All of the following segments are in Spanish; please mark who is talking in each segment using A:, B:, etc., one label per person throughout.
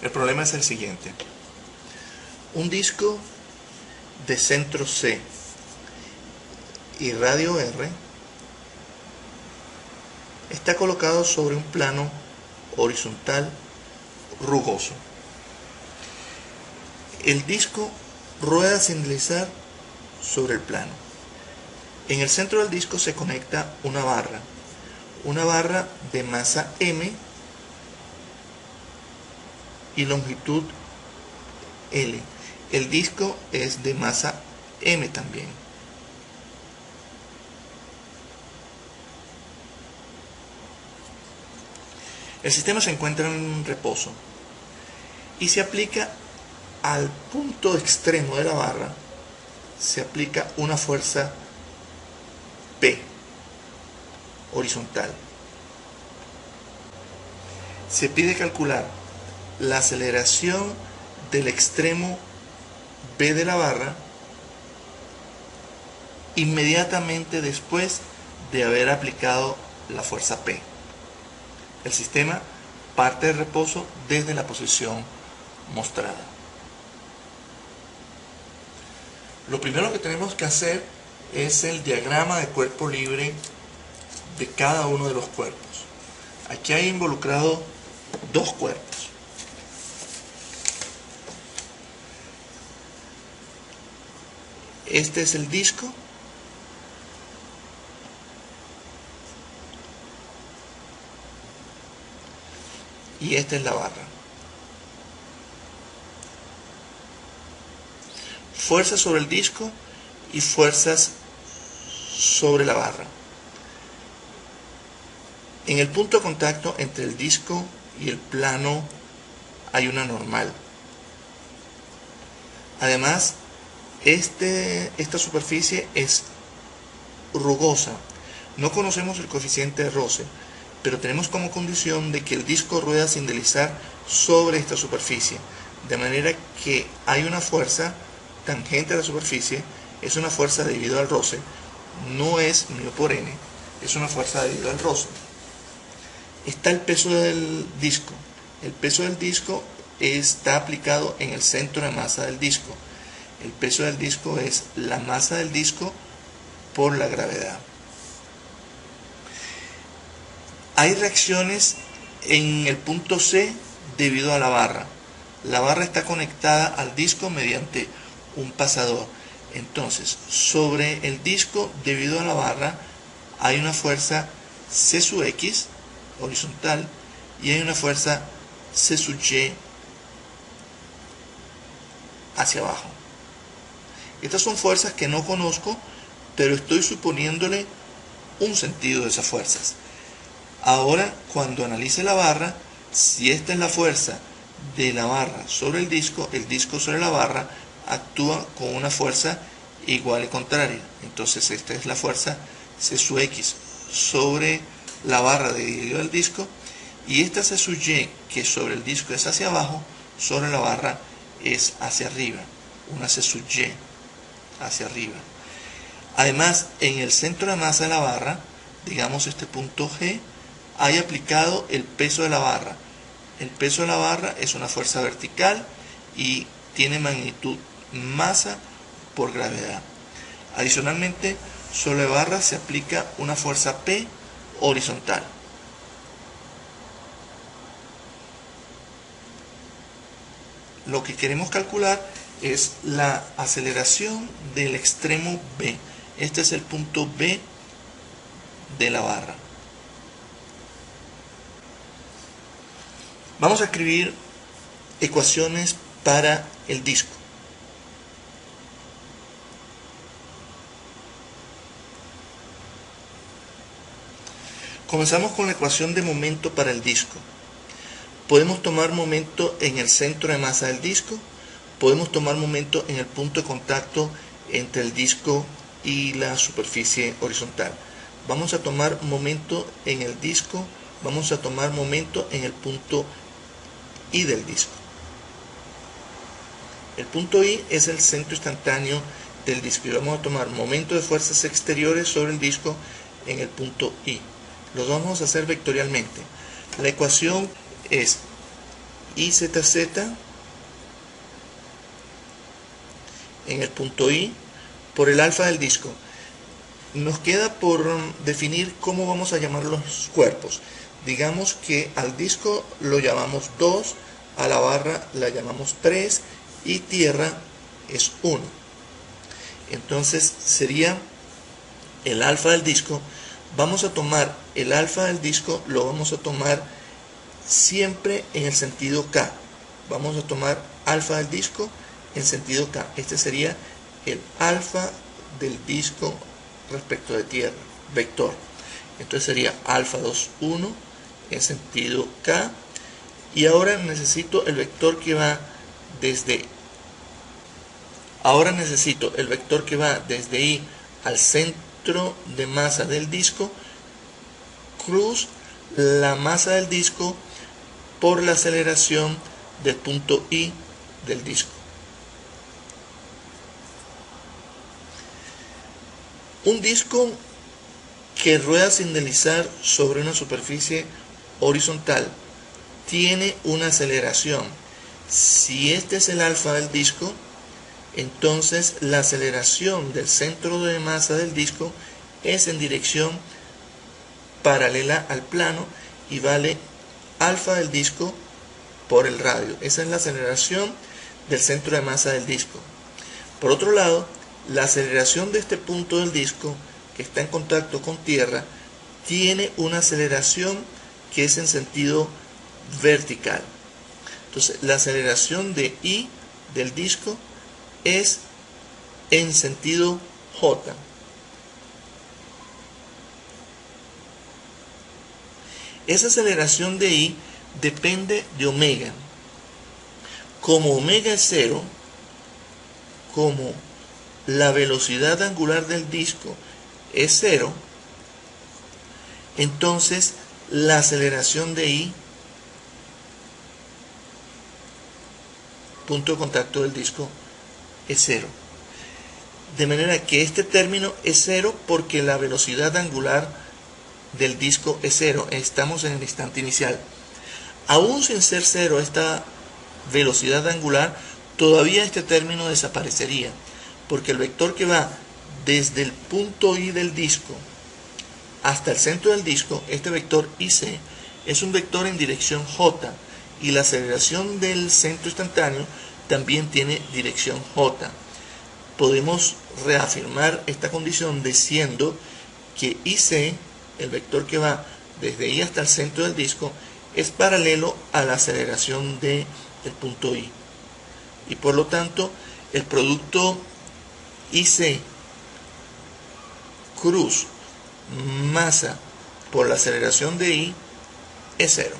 A: El problema es el siguiente. Un disco de centro C y radio R está colocado sobre un plano horizontal rugoso. El disco rueda sin deslizar sobre el plano. En el centro del disco se conecta una barra de masa M y longitud L. El disco es de masa M también. El sistema se encuentra en reposo y se aplica al punto extremo de la barra, se aplica una fuerza P horizontal. Se pide calcular la aceleración del extremo B de la barra inmediatamente después de haber aplicado la fuerza P. El sistema parte de reposo desde la posición mostrada. Lo primero que tenemos que hacer es el diagrama de cuerpo libre de cada uno de los cuerpos. Aquí hay involucrado dos cuerpos. Este es el disco y esta es la barra. Fuerzas sobre el disco y fuerzas sobre la barra. En el punto de contacto entre el disco y el plano hay una normal. Además, esta superficie es rugosa. No conocemos el coeficiente de roce, pero tenemos como condición de que el disco rueda sin deslizar sobre esta superficie, de manera que hay una fuerza tangente a la superficie, es una fuerza debido al roce, no es μ por n, es una fuerza debido al roce. Está el peso del disco. El peso del disco está aplicado en el centro de masa del disco. El peso del disco es la masa del disco por la gravedad. Hay reacciones en el punto C debido a la barra. La barra está conectada al disco mediante un pasador. Entonces, sobre el disco debido a la barra hay una fuerza C sub X horizontal y hay una fuerza C sub Y hacia abajo. Estas son fuerzas que no conozco, pero estoy suponiéndole un sentido de esas fuerzas. Ahora, cuando analice la barra, si esta es la fuerza de la barra sobre el disco sobre la barra actúa con una fuerza igual y contraria. Entonces esta es la fuerza C sub X sobre la barra dividido al disco, y esta C sub Y, que sobre el disco es hacia abajo, sobre la barra es hacia arriba, una C sub Y hacia arriba. Además, en el centro de masa de la barra, digamos este punto G, hay aplicado el peso de la barra. El peso de la barra es una fuerza vertical y tiene magnitud masa por gravedad. Adicionalmente, sobre la barra se aplica una fuerza P horizontal. Lo que queremos calcular es la aceleración del extremo B. Este es el punto B de la barra. Vamos a escribir ecuaciones para el disco. Comenzamos con la ecuación de momento para el disco. Podemos tomar momento en el centro de masa del disco, podemos tomar momento en el punto de contacto entre el disco y la superficie horizontal. Vamos a tomar momento en el disco, vamos a tomar momento en el punto I del disco. El punto I es el centro instantáneo del disco y vamos a tomar momento de fuerzas exteriores sobre el disco en el punto I. Los vamos a hacer vectorialmente. La ecuación es IZZ en el punto I por el alfa del disco. Nos queda por definir cómo vamos a llamar los cuerpos. Digamos que al disco lo llamamos 2, a la barra la llamamos 3 y tierra es 1. Entonces sería el alfa del disco. Vamos a tomar el alfa del disco, lo vamos a tomar siempre en el sentido K. Vamos a tomar alfa del disco en sentido K. Este sería el alfa del disco respecto de tierra, vector. Entonces sería alfa 2, 1 en sentido K. Y ahora necesito el vector que va desde I al centro de masa del disco, cruz la masa del disco por la aceleración del punto I del disco. Un disco que rueda sin deslizar sobre una superficie horizontal tiene una aceleración. Si este es el alfa del disco, entonces la aceleración del centro de masa del disco es en dirección paralela al plano y vale alfa del disco por el radio. Esa es la aceleración del centro de masa del disco. Por otro lado, la aceleración de este punto del disco que está en contacto con tierra tiene una aceleración que es en sentido vertical. Entonces la aceleración de I del disco es en sentido J. Esa aceleración de I depende de omega. Como omega es 0, como la velocidad angular del disco es 0, entonces la aceleración de I, punto de contacto del disco, es 0. De manera que este término es 0 porque la velocidad angular del disco es 0. Estamos en el instante inicial. Aún sin ser 0 esta velocidad angular, todavía este término desaparecería, porque el vector que va desde el punto I del disco hasta el centro del disco, este vector IC, es un vector en dirección J, y la aceleración del centro instantáneo también tiene dirección J. Podemos reafirmar esta condición diciendo que IC, el vector que va desde I hasta el centro del disco, es paralelo a la aceleración del punto I. Y por lo tanto, el producto IC cruz masa por la aceleración de I es 0.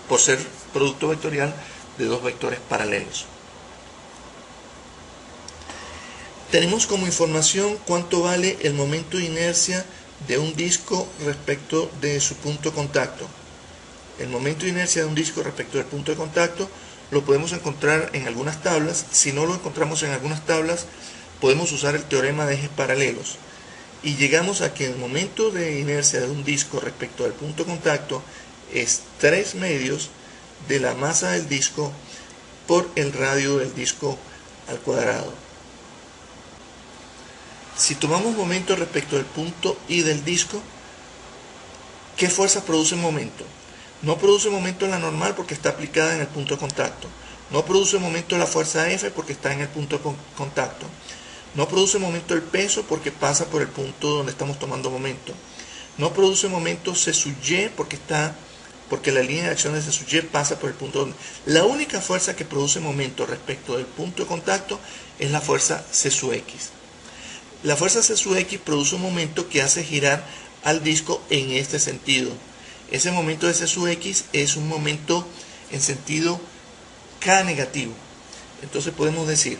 A: Por ser producto vectorial de dos vectores paralelos. Tenemos como información cuánto vale el momento de inercia de un disco respecto de su punto de contacto. El momento de inercia de un disco respecto del punto de contacto lo podemos encontrar en algunas tablas. Si no lo encontramos en algunas tablas, podemos usar el teorema de ejes paralelos. Y llegamos a que el momento de inercia de un disco respecto al punto de contacto es 3/2 de la masa del disco por el radio del disco al cuadrado. Si tomamos momento respecto del punto I del disco, ¿qué fuerza produce momento? No produce momento la normal porque está aplicada en el punto de contacto. No produce momento la fuerza F porque está en el punto de contacto. No produce momento el peso porque pasa por el punto donde estamos tomando momento. No produce momento C sub Y porque la línea de acción de C sub Y pasa por el punto donde... La única fuerza que produce momento respecto del punto de contacto es la fuerza C sub X. La fuerza C sub X produce un momento que hace girar al disco en este sentido. Ese momento de C sub X es un momento en sentido K negativo. Entonces podemos decir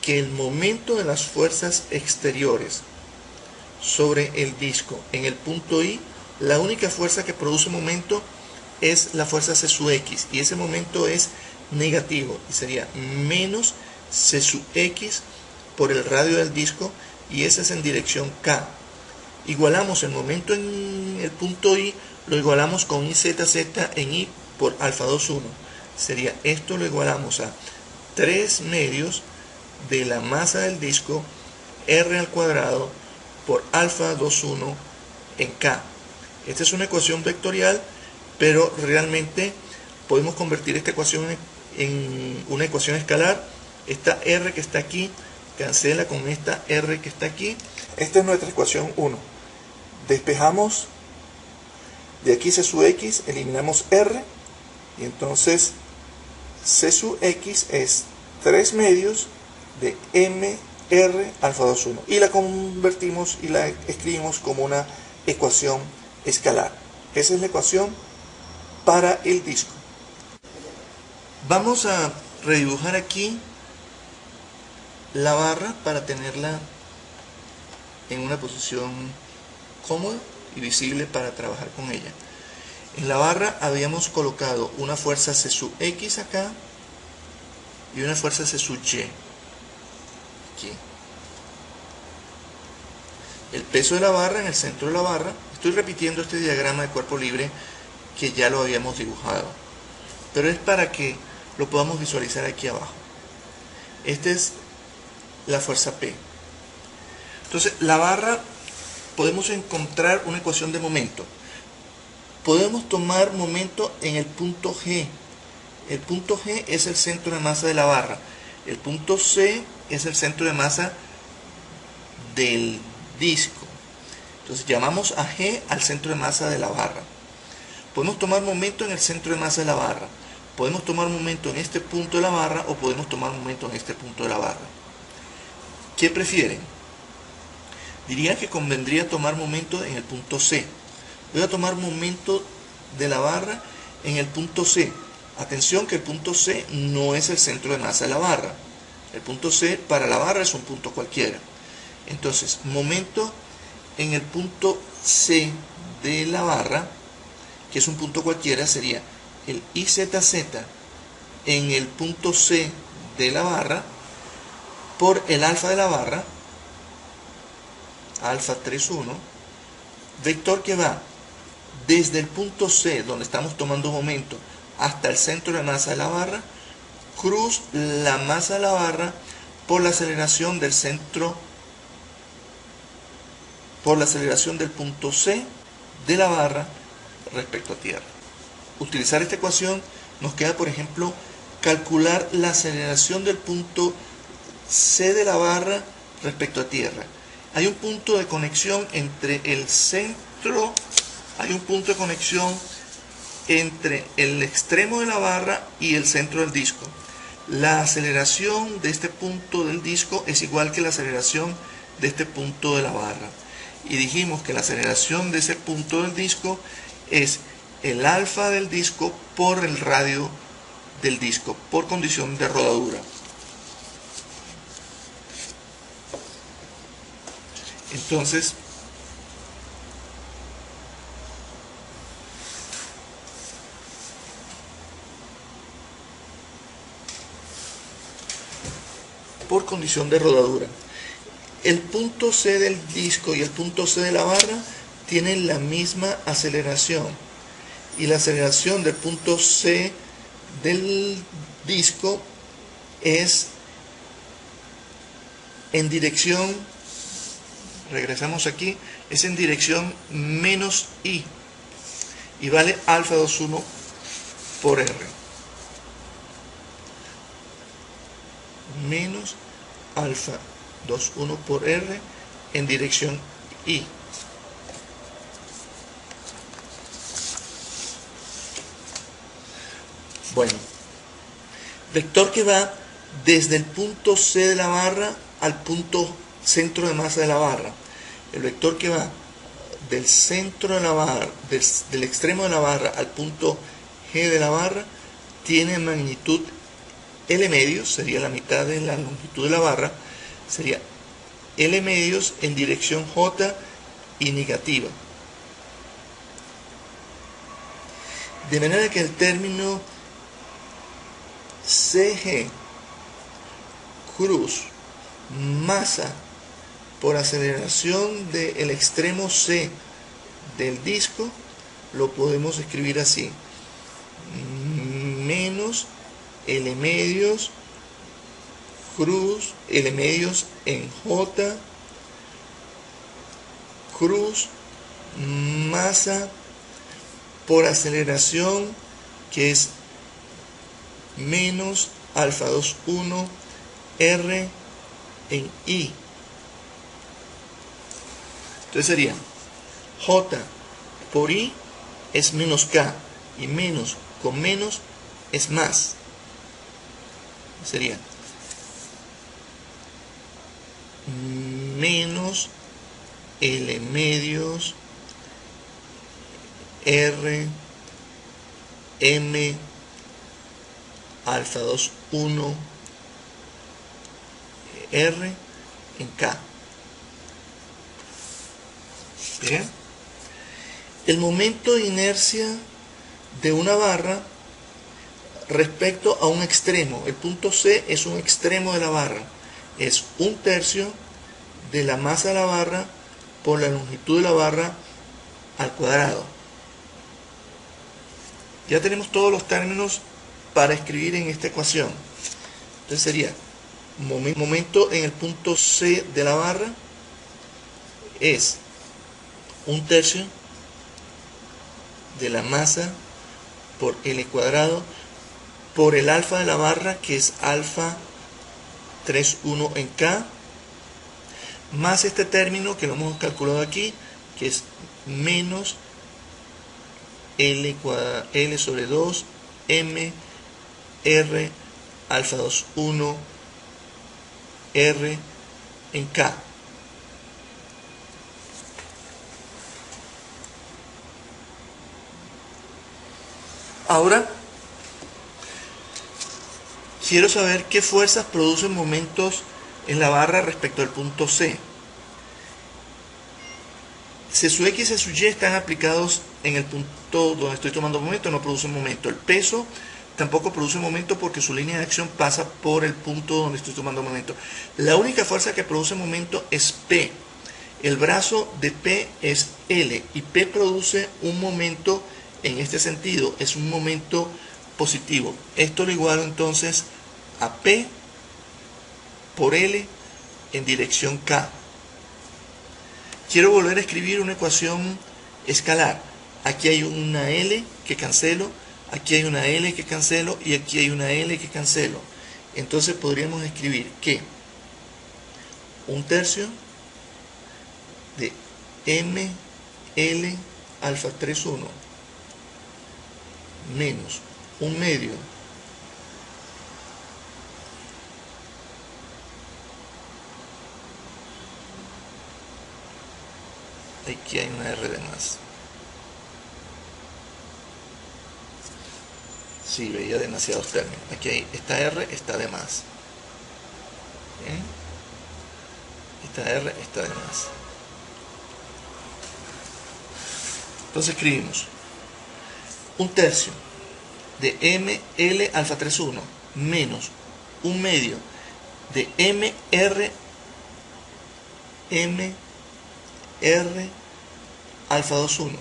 A: que el momento de las fuerzas exteriores sobre el disco en el punto I, la única fuerza que produce momento es la fuerza C sub X, y ese momento es negativo y sería menos C sub X por el radio del disco, y ese es en dirección K. Igualamos el momento en el punto I lo igualamos con IZZ en I por alfa 2,1. Sería esto lo igualamos a 3 medios de la masa del disco R al cuadrado por alfa 2,1 en K. Esta es una ecuación vectorial, pero realmente podemos convertir esta ecuación en una ecuación escalar. Esta R que está aquí cancela con esta R que está aquí. Esta es nuestra ecuación 1. Despejamos de aquí C sub X, eliminamos R, y entonces C sub X es 3 medios de MR alfa 2,1. Y la convertimos y la escribimos como una ecuación escalar. Esa es la ecuación para el disco. Vamos a redibujar aquí la barra para tenerla en una posición cómoda y visible para trabajar con ella. En la barra habíamos colocado una fuerza C sub X acá y una fuerza C sub Y aquí. El peso de la barra en el centro de la barra. Estoy repitiendo este diagrama de cuerpo libre que ya lo habíamos dibujado, pero es para que lo podamos visualizar aquí abajo. Esta es la fuerza P. Entonces, la barra, podemos encontrar una ecuación de momento. Podemos tomar momento en el punto G. El punto G es el centro de masa de la barra. El punto C es el centro de masa del disco. Entonces llamamos a G al centro de masa de la barra. Podemos tomar momento en el centro de masa de la barra. Podemos tomar momento en este punto de la barra o podemos tomar momento en este punto de la barra. ¿Qué prefieren? Diría que convendría tomar momento en el punto C. Voy a tomar momento de la barra en el punto C. Atención que el punto C no es el centro de masa de la barra. El punto C para la barra es un punto cualquiera. Entonces, momento en el punto C de la barra, que es un punto cualquiera, sería el IZZ en el punto C de la barra por el alfa de la barra, alfa 3,1, vector que va desde el punto C, donde estamos tomando momento, hasta el centro de masa de la barra, cruz la masa de la barra por la aceleración del centro, por la aceleración del punto C de la barra respecto a tierra. Utilizar esta ecuación nos queda, por ejemplo, calcular la aceleración del punto C de la barra respecto a tierra. Hay un punto de conexión entre el centro, hay un punto de conexión entre el extremo de la barra y el centro del disco. La aceleración de este punto del disco es igual que la aceleración de este punto de la barra. Y dijimos que la aceleración de ese punto del disco es el alfa del disco por el radio del disco, por condición de rodadura. Entonces, por condición de rodadura, el punto C del disco y el punto C de la barra tienen la misma aceleración, y la aceleración del punto C del disco es en dirección, regresamos aquí, es en dirección menos I, y vale alfa 2,1 por R, menos alfa 2,1 por R en dirección I. Bueno, vector que va desde el punto C de la barra al punto centro de masa de la barra. El vector que va del centro de la barra, del extremo de la barra al punto G de la barra, tiene magnitud L medios, sería la mitad de la longitud de la barra, sería L medios en dirección J y negativa. De manera que el término CG cruz masa por aceleración del extremo C del disco lo podemos escribir así: menos L medios cruz, L medios en J cruz masa por aceleración, que es menos alfa 21 R en I. Entonces sería J por I es menos K, y menos con menos es más. Sería menos L medios R M alfa 21 R en K. Bien. El momento de inercia de una barra respecto a un extremo. El punto C es un extremo de la barra. Es 1/3 de la masa de la barra por la longitud de la barra al cuadrado. Ya tenemos todos los términos para escribir en esta ecuación. Entonces sería momento en el punto C de la barra es 1/3 de la masa por L cuadrado por el alfa de la barra, que es alfa 31 en K, más este término que lo hemos calculado aquí, que es menos L sobre 2 M R alfa 21 R en K. Ahora quiero saber qué fuerzas producen momentos en la barra respecto al punto C. C sub X y C sub Y están aplicados en el punto donde estoy tomando momento, no producen momento. El peso tampoco produce momento porque su línea de acción pasa por el punto donde estoy tomando momento. La única fuerza que produce momento es P. El brazo de P es L, y P produce un momento en este sentido, es un momento positivo. Esto lo igualo entonces a P por L en dirección K. Quiero volver a escribir una ecuación escalar. Aquí hay una L que cancelo, aquí hay una L que cancelo, y aquí hay una L que cancelo. Entonces podríamos escribir que 1/3 de ML alfa 31 menos 1/2 aquí hay una R de más. Sí, veía demasiados términos. Aquí hay esta R está de más. ¿Bien? Esta R está de más. Entonces escribimos 1/3 de ML alfa 31 menos 1/2 de MR alfa 21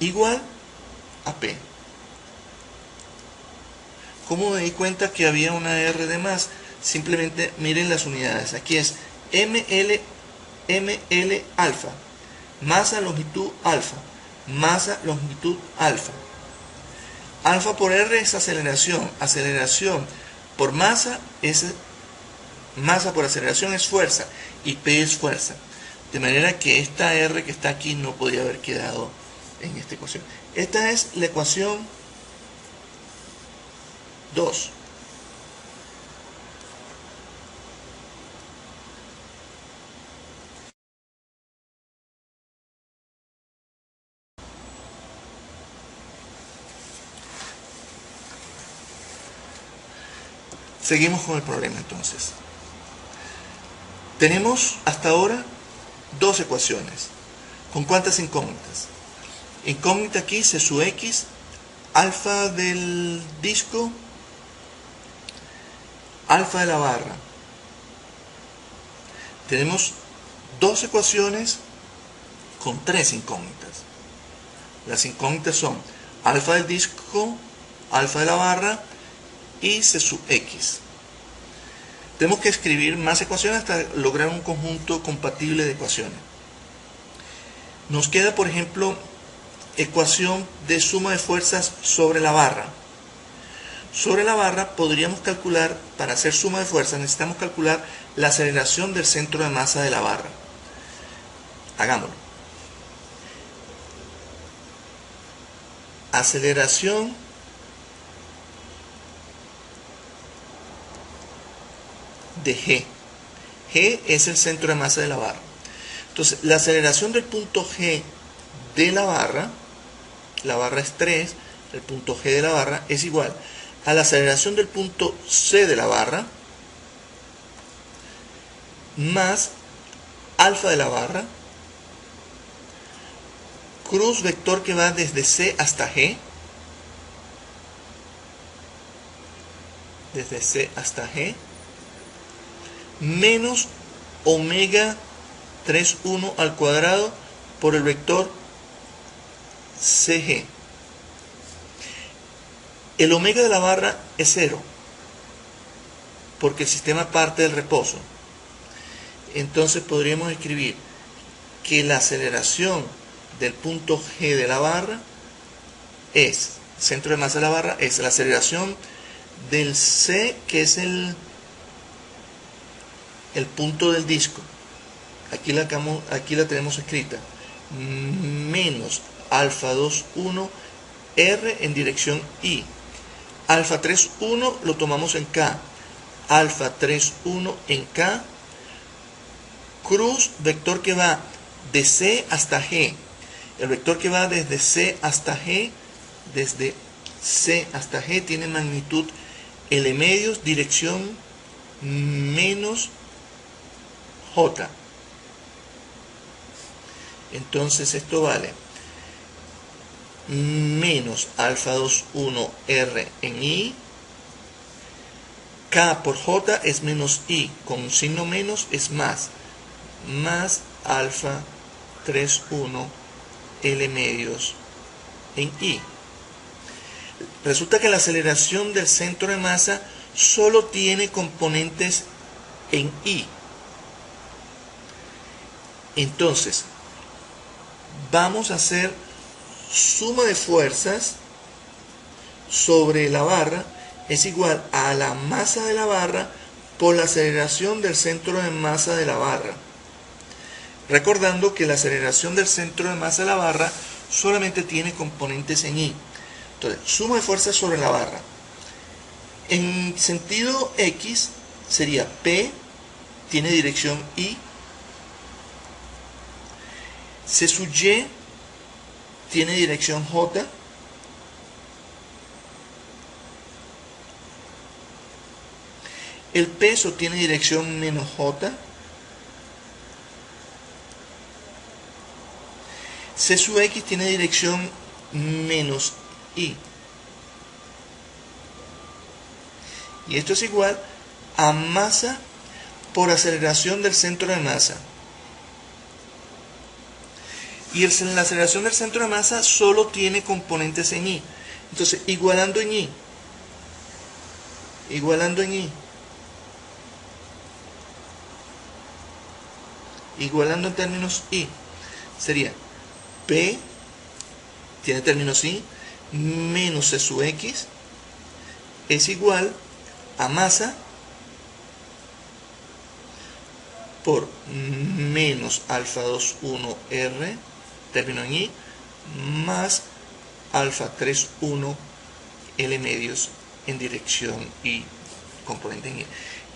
A: igual a P. ¿Cómo me di cuenta que había una R de más? Simplemente miren las unidades. Aquí es ML alfa, masa longitud alfa, masa longitud alfa. Alfa por R es aceleración. Aceleración por masa es masa por aceleración es fuerza, y P es fuerza. De manera que esta R que está aquí no podía haber quedado en esta ecuación. Esta es la ecuación 2. Seguimos con el problema entonces. Tenemos hasta ahora dos ecuaciones. ¿Con cuántas incógnitas? Incógnita aquí, C sub X, alfa del disco, alfa de la barra. Tenemos dos ecuaciones con tres incógnitas. Las incógnitas son alfa del disco, alfa de la barra y C sub X. Tenemos que escribir más ecuaciones hasta lograr un conjunto compatible de ecuaciones. Nos queda, por ejemplo, ecuación de suma de fuerzas sobre la barra. Sobre la barra podríamos calcular, para hacer suma de fuerzas necesitamos calcular la aceleración del centro de masa de la barra. Hagámoslo. Aceleración de G. G es el centro de masa de la barra. Entonces, la aceleración del punto G de la barra es 3, el punto G de la barra es igual a la aceleración del punto C de la barra más alfa de la barra, cruz vector que va desde C hasta G, menos omega 3,1 al cuadrado por el vector CG. El omega de la barra es 0, porque el sistema parte del reposo. Entonces podríamos escribir que la aceleración del punto G de la barra es, centro de masa de la barra, es la aceleración del C, que es el punto del disco. Aquí la tenemos escrita, menos alfa 2,1 R en dirección I. Alfa 3,1 lo tomamos en K. Alfa 3,1 en K. Cruz, vector que va de C hasta G. El vector que va desde C hasta G, tiene magnitud L medios, dirección menos J. Entonces esto vale menos alfa 2,1 R en I. K por J es menos I, con un signo menos es más alfa 3,1 L medios en I. Resulta que la aceleración del centro de masa solo tiene componentes en I. Entonces, vamos a hacer suma de fuerzas sobre la barra es igual a la masa de la barra por la aceleración del centro de masa de la barra. Recordando que la aceleración del centro de masa de la barra solamente tiene componentes en I. Entonces, suma de fuerzas sobre la barra. En sentido X sería P, tiene dirección I. C sub Y tiene dirección J. El peso tiene dirección menos J. C sub X tiene dirección menos I. Y esto es igual a masa por aceleración del centro de masa. Y la aceleración del centro de masa solo tiene componentes en I. Entonces, igualando en términos I, sería P, tiene términos I, menos C sub X, es igual a masa por menos alfa 2,1 R, término en I, más alfa 3,1 L medios en dirección I, componente en I.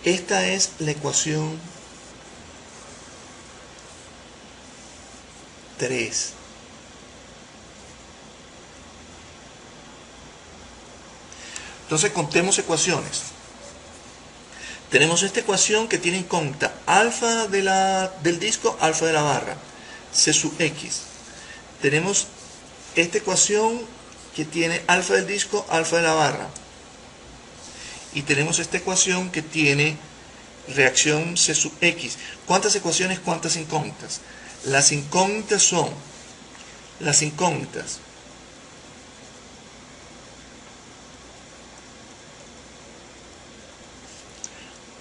A: Esta es la ecuación 3. Entonces contemos ecuaciones. Tenemos esta ecuación que tiene en cuenta alfa del disco, alfa de la barra, C sub X. Tenemos esta ecuación que tiene alfa del disco, alfa de la barra. Y tenemos esta ecuación que tiene reacción C sub X. ¿Cuántas ecuaciones, cuántas incógnitas? Las incógnitas son, las incógnitas,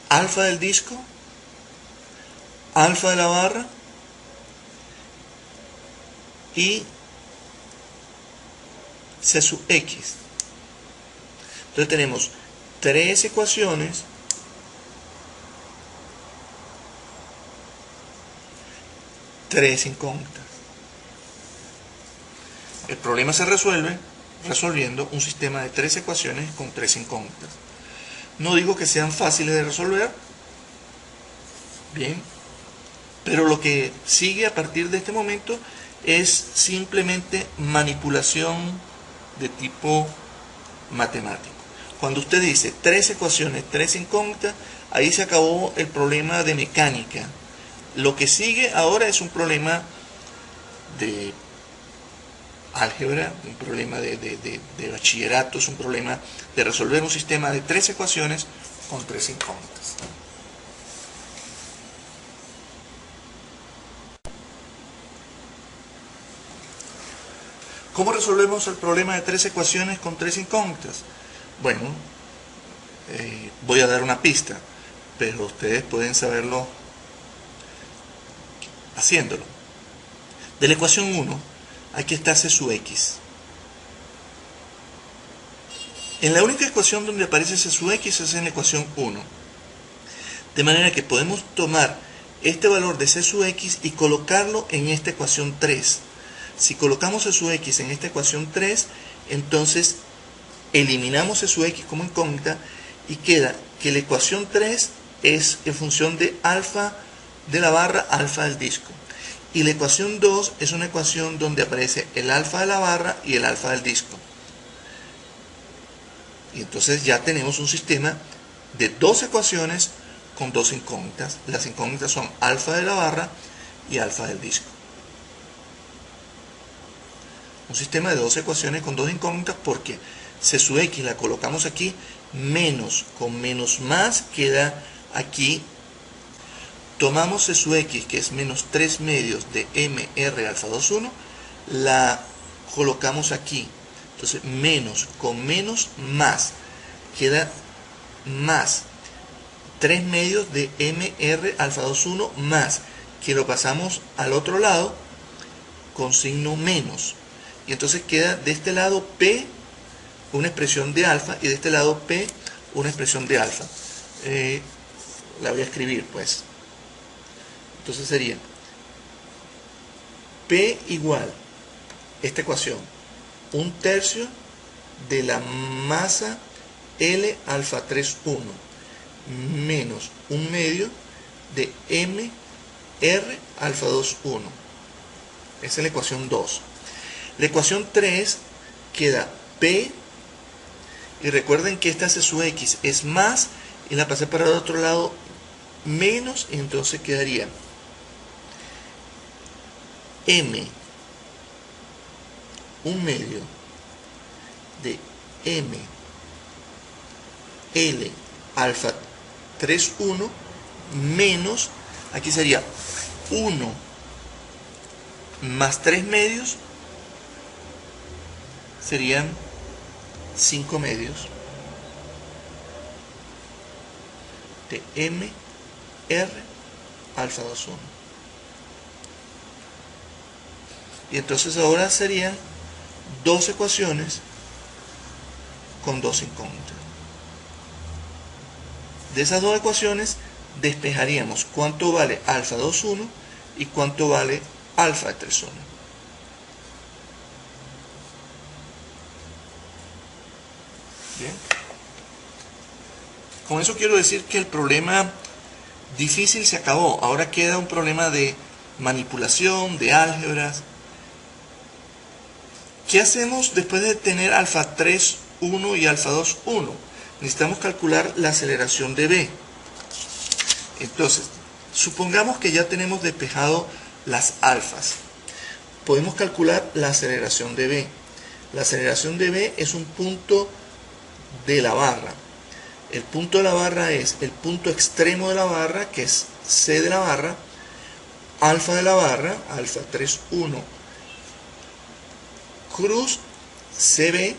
A: alfa del disco, alfa de la barra y C sub X. Entonces tenemos tres ecuaciones tres incógnitas. El problema se resuelve resolviendo un sistema de tres ecuaciones con tres incógnitas. No digo que sean fáciles de resolver, bien, pero lo que sigue a partir de este momento es simplemente manipulación de tipo matemático. Cuando usted dice tres ecuaciones, tres incógnitas, ahí se acabó el problema de mecánica. Lo que sigue ahora es un problema de álgebra, un problema de bachillerato, es un problema de resolver un sistema de tres ecuaciones con tres incógnitas. ¿Cómo resolvemos el problema de tres ecuaciones con tres incógnitas? Bueno, voy a dar una pista, pero ustedes pueden saberlo haciéndolo. De la ecuación 1, aquí está C sub X. En la única ecuación donde aparece C sub X es en la ecuación 1. De manera que podemos tomar este valor de C sub X y colocarlo en esta ecuación 3. Si colocamos C sub X en esta ecuación 3, entonces eliminamos C sub X como incógnita y queda que la ecuación 3 es en función de alfa de la barra, alfa del disco. Y la ecuación 2 es una ecuación donde aparece el alfa de la barra y el alfa del disco. Y entonces ya tenemos un sistema de dos ecuaciones con dos incógnitas. Las incógnitas son alfa de la barra y alfa del disco. Un sistema de dos ecuaciones con dos incógnitas porque C sub X la colocamos aquí, menos con menos más queda aquí. Tomamos C sub X, que es menos 3 medios de MR alfa 2, 1, la colocamos aquí. Entonces, menos con menos más, queda más 3 medios de MR alfa 2, 1 más, que lo pasamos al otro lado con signo menos. Y entonces queda de este lado P una expresión de alfa y de este lado P una expresión de alfa. La voy a escribir pues. Entonces sería P igual, esta ecuación, 1/3 de la masa L alfa 3, 1 menos 1 medio de M R alfa 2, 1. Esa es la ecuación 2. La ecuación 3 queda P, y recuerden que esta C sub X es más, y la pasé para el otro lado menos, y entonces quedaría M, 1 medio de M, L, alfa 3, 1, menos, aquí sería 1 más 3 medios, serían 5 medios de M, R, alfa 2, 1. Y entonces ahora serían dos ecuaciones con dos incógnitas. De esas dos ecuaciones despejaríamos cuánto vale alfa 2, 1 y cuánto vale alfa 3, 1. Bien. Con eso quiero decir que el problema difícil se acabó. Ahora queda un problema de manipulación, de álgebras. ¿Qué hacemos después de tener alfa 3, 1 y alfa 2, 1? Necesitamos calcular la aceleración de B. Entonces, supongamos que ya tenemos despejado las alfas. Podemos calcular la aceleración de B. La aceleración de B es un punto de la barra. El punto de la barra es el punto extremo de la barra, que es C de la barra, alfa de la barra, alfa 31 cruz CB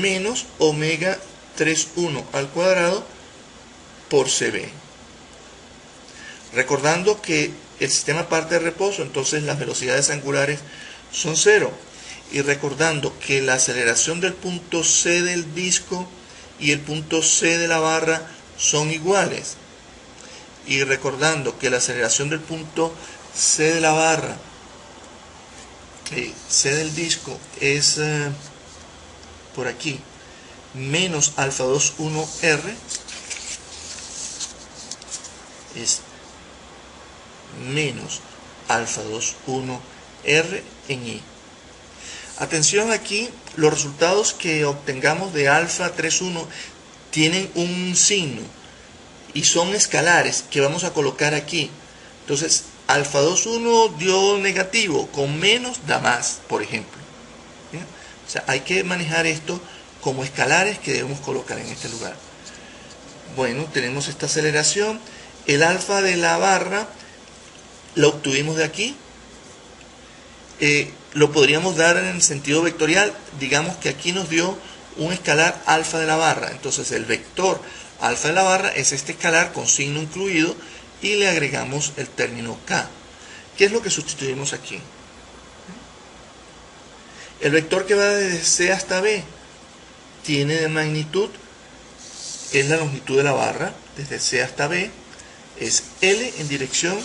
A: menos omega 31 al cuadrado por CB. Recordando que el sistema parte de reposo, entonces las velocidades angulares son cero. Y recordando que la aceleración del punto C del disco y el punto C de la barra son iguales. Y recordando que la aceleración del punto C de la barra, C del disco es por aquí, menos alfa 21R, es menos alfa 21R en I. Atención aquí, los resultados que obtengamos de alfa 31 tienen un signo y son escalares que vamos a colocar aquí. Entonces, alfa 21 dio negativo, con menos da más, por ejemplo. ¿Bien? O sea, hay que manejar esto como escalares que debemos colocar en este lugar. Bueno, tenemos esta aceleración. El alfa de la barra lo obtuvimos de aquí. Lo podríamos dar en el sentido vectorial. Digamos que aquí nos dio un escalar alfa de la barra. Entonces el vector alfa de la barra es este escalar con signo incluido y le agregamos el término K. ¿Qué es lo que sustituimos aquí? El vector que va desde C hasta B tiene de magnitud, es la longitud de la barra, desde C hasta B, es L en dirección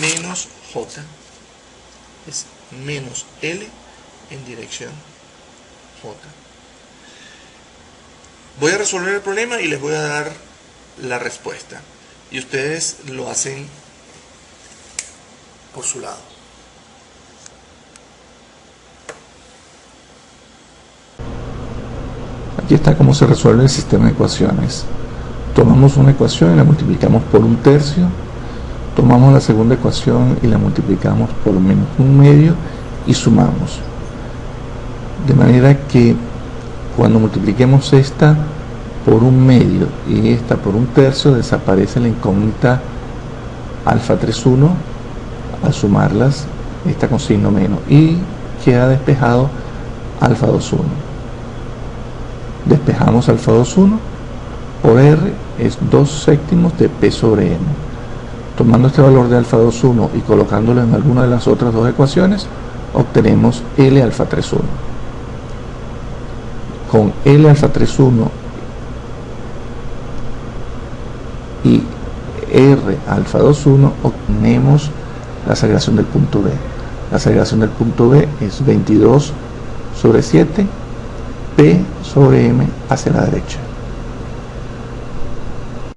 A: menos J. Es menos L en dirección J. Voy a resolver el problema y les voy a dar la respuesta. Y ustedes lo hacen por su lado.
B: Aquí está cómo se resuelve el sistema de ecuaciones. Tomamos una ecuación y la multiplicamos por 1/3. Tomamos la segunda ecuación y la multiplicamos por menos 1/2 y sumamos. De manera que cuando multipliquemos esta por 1/2 y esta por 1/3, desaparece la incógnita alfa 31 al sumarlas, esta con signo menos, y queda despejado alfa 21. Despejamos alfa 21 por R, es 2/7 de P sobre M. Tomando este valor de alfa 21 y colocándolo en alguna de las otras dos ecuaciones, obtenemos L alfa 31. Con L alfa 31 y R alfa 21 obtenemos la aceleración del punto B. La aceleración del punto B es 22/7 P sobre M hacia la derecha.